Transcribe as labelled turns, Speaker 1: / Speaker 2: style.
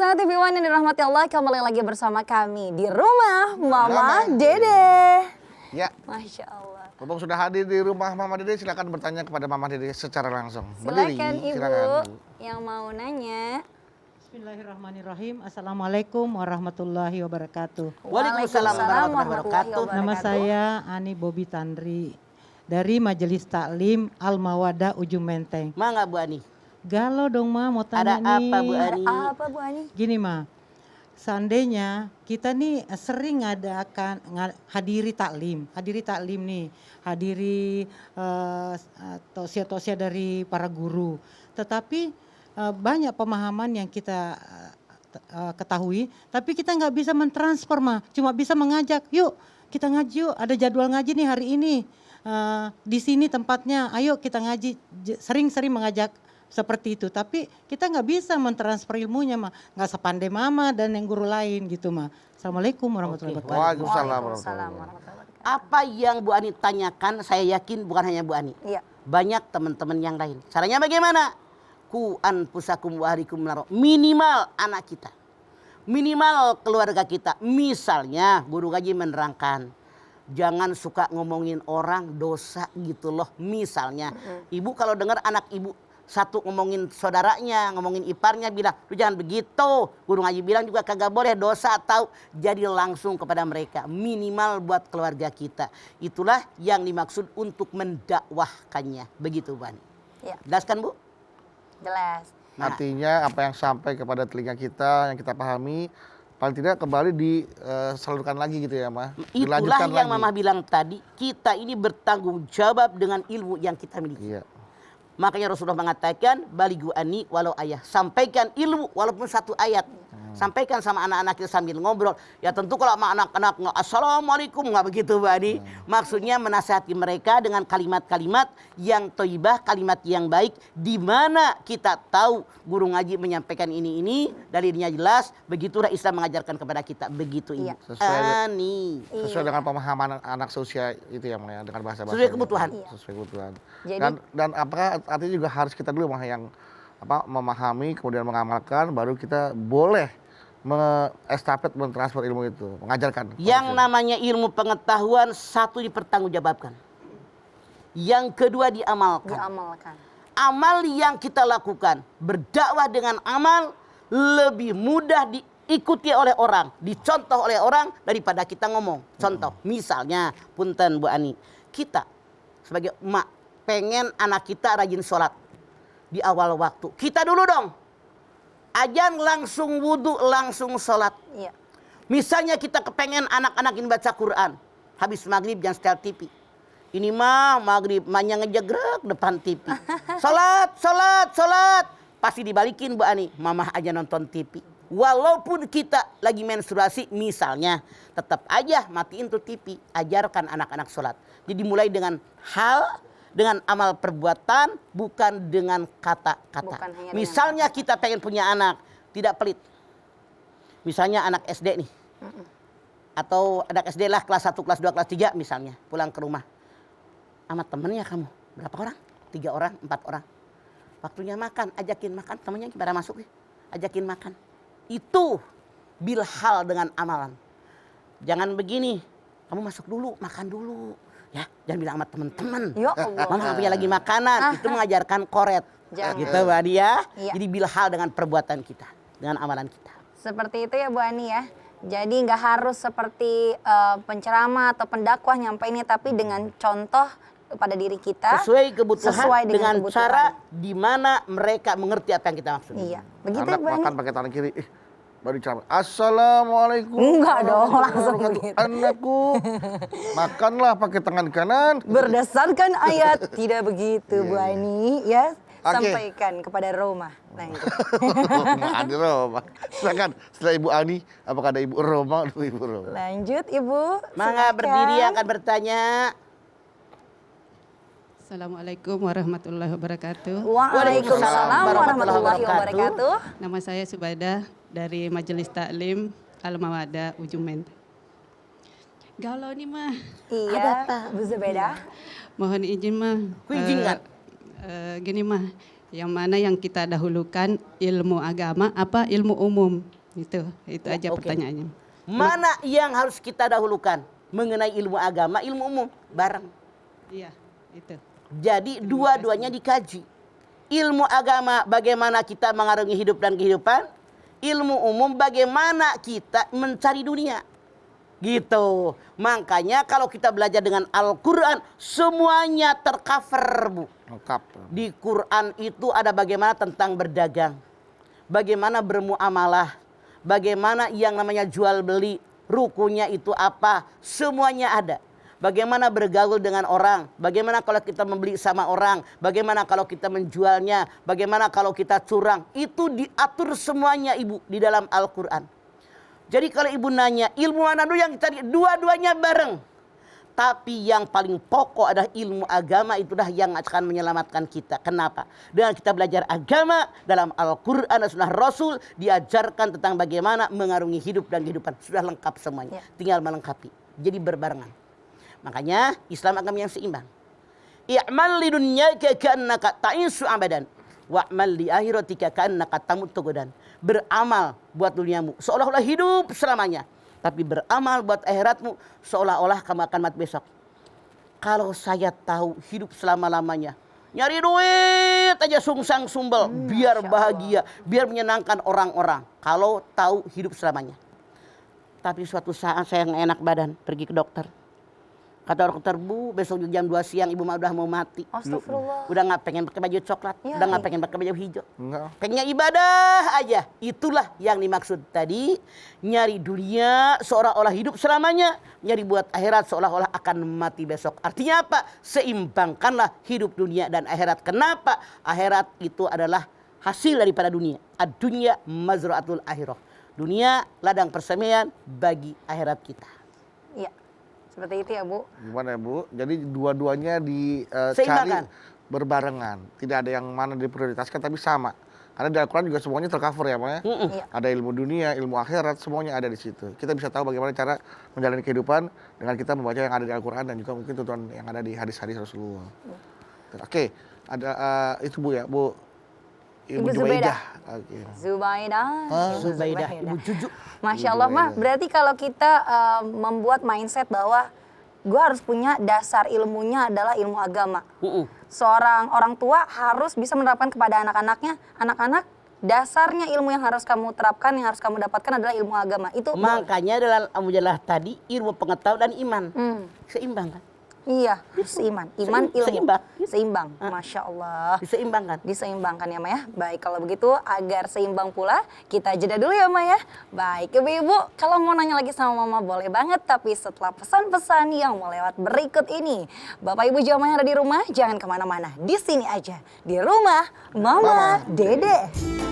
Speaker 1: Pemirsa TV One yang dirahmati Allah, kembali lagi bersama kami di rumah Mama Dede.
Speaker 2: Ya.
Speaker 1: Masya Allah.
Speaker 2: Mumpung sudah hadir di rumah Mama Dede, silakan bertanya kepada Mama Dede secara langsung.
Speaker 1: Silakan
Speaker 2: Berdiri,
Speaker 1: Ibu
Speaker 2: silakan.
Speaker 1: yang mau nanya.
Speaker 3: Bismillahirrahmanirrahim. Assalamualaikum warahmatullahi wabarakatuh.
Speaker 1: Waalaikumsalam warahmatullahi wabarakatuh.
Speaker 3: Nama saya Ani Bobi Tandri dari Majelis Taklim Al-Mawadah Ujung Menteng.
Speaker 4: Mangga Bu Ani.
Speaker 3: Galau dong Ma, mau tanya
Speaker 4: Ada
Speaker 3: nih.
Speaker 4: apa Bu Ani?
Speaker 1: Apa Bu Ani?
Speaker 3: Gini Ma, seandainya kita nih sering hadiri taklim nih, hadiri tausiah-tausiah dari para guru. Tetapi banyak pemahaman yang kita ketahui, tapi kita nggak bisa mentransfer Ma, cuma bisa mengajak, yuk kita ngaji yuk, ada jadwal ngaji nih hari ini. Di sini tempatnya, ayo kita ngaji, sering-sering mengajak seperti itu, tapi kita nggak bisa mentransfer ilmunya mah, nggak sepandai Mama dan yang guru lain gitu mah. Assalamualaikum warahmatullahi wabarakatuh.
Speaker 2: Waalaikumsalam
Speaker 1: warahmatullahi wabarakatuh.
Speaker 4: Apa yang Bu Ani tanyakan, saya yakin bukan hanya Bu Ani.
Speaker 1: Iya.
Speaker 4: Banyak teman-teman yang lain. Caranya bagaimana? Ku anfusakum wa ahlikum nar. Minimal anak kita. Minimal keluarga kita. Misalnya guru ngaji menerangkan, jangan suka ngomongin orang, dosa gitu loh. Misalnya, Ibu kalau dengar anak Ibu satu ngomongin saudaranya, ngomongin iparnya, bilang, lu jangan begitu. Guru ngaji bilang juga kagak boleh, dosa. Atau jadi langsung kepada mereka. Minimal buat keluarga kita. Itulah yang dimaksud untuk mendakwahkannya. Begitu Bu Ani.
Speaker 1: Ya.
Speaker 4: Jelaskan Bu?
Speaker 1: Jelas.
Speaker 4: Nah.
Speaker 2: Artinya apa yang sampai kepada telinga kita, yang kita pahami, paling tidak kembali disalurkan lagi gitu ya Ma.
Speaker 4: Itulah yang Mama bilang tadi, kita ini bertanggung jawab dengan ilmu yang kita miliki.
Speaker 2: Iya.
Speaker 4: Makanya Rasulullah mengatakan, baligu ani walau ayah. Sampaikan ilmu walaupun satu ayat. Sampaikan sama anak-anak kita sambil ngobrol. Ya tentu kalau sama anak-anak assalamualaikum, nggak begitu Bu Ani. Maksudnya menasihati mereka dengan kalimat-kalimat yang thayyibah, kalimat yang baik. Di mana kita tahu guru ngaji menyampaikan ini, dalilnya jelas. Begitulah Islam mengajarkan kepada kita. Begitu ini.
Speaker 2: Sesuai dengan pemahaman anak seusia itu ya Ma, dengan bahasa-bahasa.
Speaker 4: Sesuai kebutuhan.
Speaker 2: Sesuai kebutuhan.
Speaker 1: Jadi,
Speaker 2: Dan apakah artinya juga harus kita dulu Ma yang memahami kemudian mengamalkan, baru kita boleh mengestafet, mentransfer ilmu itu, mengajarkan.
Speaker 4: Yang namanya ilmu pengetahuan, satu dipertanggungjawabkan. Yang kedua diamalkan. Amal yang kita lakukan, berdakwah dengan amal lebih mudah diikuti oleh orang, dicontoh oleh orang daripada kita ngomong. Contoh, misalnya, punten Bu Ani, kita sebagai emak pengen anak kita rajin sholat di awal waktu. Kita dulu dong. Ajan langsung wudhu, langsung sholat.
Speaker 1: iya.
Speaker 4: Misalnya kita kepengen anak-anak ini baca Quran. Habis maghrib jangan setel TV. Ini mah maghrib, mahnya ngejegrek depan TV. Sholat. Pasti dibalikin Bu Ani. Mamah aja nonton TV. Walaupun kita lagi menstruasi misalnya. Tetap aja matiin tuh TV. Ajarkan anak-anak sholat. Jadi mulai dengan dengan amal perbuatan, bukan dengan kata-kata. Misalnya kita pengen punya anak, tidak pelit. Misalnya anak SD nih. Atau anak SD lah kelas 1, kelas 2, kelas 3 misalnya. Pulang ke rumah. Sama temennya kamu, berapa orang? 3 orang, 4 orang. Waktunya makan, ajakin makan. Temennya pada masuk nih, ajakin makan. Itu bilhal dengan amalan. Jangan begini, kamu masuk dulu, makan dulu. Ya, jangan bilang sama teman-teman.
Speaker 1: Ya Allah.
Speaker 4: Mama gak punya lagi makanan. Itu mengajarkan koret.
Speaker 1: Jangan.
Speaker 4: Gitu Bu Ani ya.
Speaker 1: Iya.
Speaker 4: Jadi bilhal dengan perbuatan kita. Dengan amalan kita.
Speaker 1: Seperti itu ya Bu Ani ya. Jadi nggak harus seperti penceramah atau pendakwah nyampeinnya, tapi dengan contoh pada diri kita.
Speaker 4: Sesuai kebutuhan,
Speaker 1: sesuai dengan kebutuhan.
Speaker 4: cara di mana mereka mengerti apa yang kita maksud.
Speaker 1: Iya. Begitu
Speaker 2: Anak
Speaker 1: Bu Ani.
Speaker 2: makan pakai tangan kiri. Baru diceramah. Assalamualaikum.
Speaker 1: Enggak dong, langsung begitu.
Speaker 2: Anakku, makanlah pakai tangan kanan.
Speaker 1: Berdasarkan ayat, tidak begitu Bu Ani ya.
Speaker 2: Oke.
Speaker 1: Sampaikan kepada Roma. Nah itu.
Speaker 2: Ada Roma. Silakan setelah Ibu Ani, apakah ada Ibu Roma atau Ibu Roma?
Speaker 1: Lanjut Ibu.
Speaker 4: Mangga
Speaker 1: silakan.
Speaker 4: berdiri akan bertanya.
Speaker 5: Assalamualaikum warahmatullahi wabarakatuh.
Speaker 1: Waalaikumsalam warahmatullahi wabarakatuh.
Speaker 5: Nama saya Subaidah dari Majelis Taklim Al-Mawadah Ujung Menteng. Galau nih mah.
Speaker 1: Iya, Bu Zubedah.
Speaker 5: Mohon izin mah.
Speaker 4: Ku izin nggak?
Speaker 5: Gini mah, Yang mana yang kita dahulukan ilmu agama apa ilmu umum? Itu aja
Speaker 4: oke.
Speaker 5: pertanyaannya.
Speaker 4: Mana yang harus kita dahulukan? Mengenai ilmu agama, ilmu umum, bareng.
Speaker 5: Iya, itu.
Speaker 4: Jadi dua-duanya dikaji. Ilmu agama bagaimana kita mengarungi hidup dan kehidupan. Ilmu umum bagaimana kita mencari dunia. Gitu. Makanya kalau kita belajar dengan Al-Quran, semuanya tercover, Bu.
Speaker 2: Lengkap.
Speaker 4: Di Quran itu ada bagaimana tentang berdagang. Bagaimana bermuamalah. Bagaimana yang namanya jual beli. Rukunya itu apa. Semuanya ada. Bagaimana bergaul dengan orang. Bagaimana kalau kita membeli sama orang. Bagaimana kalau kita menjualnya. Bagaimana kalau kita curang. Itu diatur semuanya, Ibu, di dalam Al-Quran. Jadi kalau Ibu nanya, ilmu mana dulu yang kita cari? Dua-duanya bareng. Tapi yang paling pokok adalah ilmu agama, itulah yang akan menyelamatkan kita. Kenapa? Dengan kita belajar agama dalam Al-Quran dan Sunnah Rasul, diajarkan tentang bagaimana mengarungi hidup dan kehidupan. Sudah lengkap semuanya. Tinggal melengkapi. Jadi berbarengan. Makanya Islam agama yang seimbang. I'mal li dunyaka ka'annaka ta'isu abadan. Wa'mal li akhiratika ka'annaka tamutu godan. Beramal buat duniamu seolah-olah hidup selamanya. Tapi beramal buat akhiratmu seolah-olah kamu akan mati besok. Kalau saya tahu hidup selama-lamanya, nyari duit aja sungsang sumbel, biar bahagia, biar menyenangkan orang-orang. Kalau tahu hidup selamanya. Tapi suatu saat saya nggak enak badan, pergi ke dokter. Kata dokter, Bu, besok jam 2 siang ibu mah udah mau mati.
Speaker 1: Astagfirullah.
Speaker 4: Udah nggak pengen pakai baju coklat,
Speaker 1: Ya,
Speaker 4: udah nggak
Speaker 1: iya.
Speaker 4: pengen pakai baju hijau.
Speaker 2: Enggak.
Speaker 4: Pengennya ibadah aja. Itulah yang dimaksud tadi. Nyari dunia seolah-olah hidup selamanya. Nyari buat akhirat seolah-olah akan mati besok. Artinya apa? Seimbangkanlah hidup dunia dan akhirat. Kenapa? Akhirat itu adalah hasil daripada dunia. Ad-dunya mazra'atul akhirah. Dunia ladang persemaian bagi akhirat kita.
Speaker 1: Iya. Seperti itu ya, Bu.
Speaker 2: Gimana ya, Bu? Jadi dua-duanya dicari
Speaker 4: Seimbangkan.
Speaker 2: berbarengan. Tidak ada yang mana diprioritaskan tapi sama. Karena di Al-Quran juga semuanya tercover ya, Pak ya.
Speaker 1: Iya.
Speaker 2: Ada ilmu dunia, ilmu akhirat, semuanya ada di situ. Kita bisa tahu bagaimana cara menjalani kehidupan dengan kita membaca yang ada di Al-Quran dan juga mungkin tuntunan yang ada di hadis-hadis Rasulullah. Oke, ada itu Bu ya, Bu.
Speaker 1: Ibu Zubaidah.
Speaker 2: Oke.
Speaker 1: Zubaidah. Ibu
Speaker 4: Zubaidah, Ibu Juju.
Speaker 1: Masya Allah, Mah. Berarti kalau kita membuat mindset bahwa gue harus punya dasar ilmunya adalah ilmu agama. Seorang orang tua harus bisa menerapkan kepada anak-anaknya. Anak-anak, dasarnya ilmu yang harus kamu terapkan, yang harus kamu dapatkan adalah ilmu agama. Itu
Speaker 4: Makanya dalam mujalah tadi ilmu pengetahuan dan iman. Seimbang kan?
Speaker 1: iya, seiman. Iman, ilmu.
Speaker 4: Seimbang.
Speaker 1: Seimbang. Masya Allah.
Speaker 4: Diseimbangkan.
Speaker 1: Diseimbangkan ya, Maya. Baik, kalau begitu agar seimbang pula, kita jeda dulu ya, Maya. Baik, Ibu-ibu, kalau mau nanya lagi sama Mama boleh banget, tapi setelah pesan-pesan yang mau lewat berikut ini. Bapak Ibu jamaah yang ada di rumah, jangan kemana-mana. Di sini aja, di rumah Mama Dede.